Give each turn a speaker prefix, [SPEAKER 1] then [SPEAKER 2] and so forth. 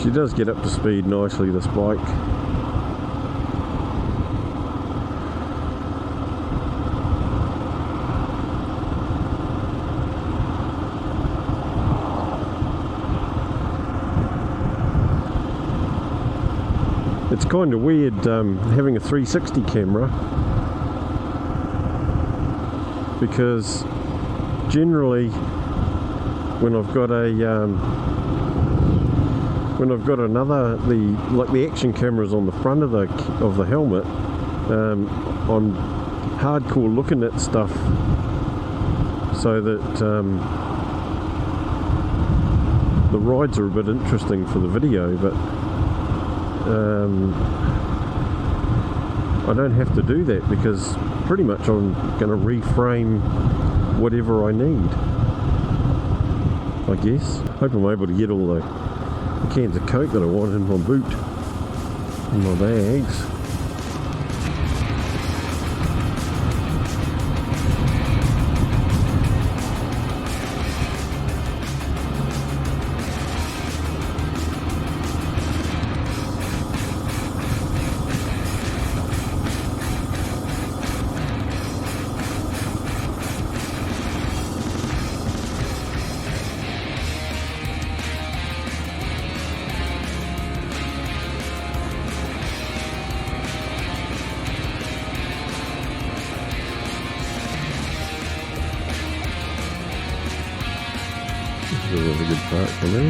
[SPEAKER 1] She does get up to speed nicely, this bike. It's kind of weird having a 360 camera, because generally when I've got the action cameras on the front of the helmet, I'm hardcore looking at stuff so that the rides are a bit interesting for the video, but I don't have to do that because pretty much I'm going to reframe whatever I need, I guess. Hope I'm able to get all the cans of Coke that I want in my boot, in my bags. This is a really good part for me.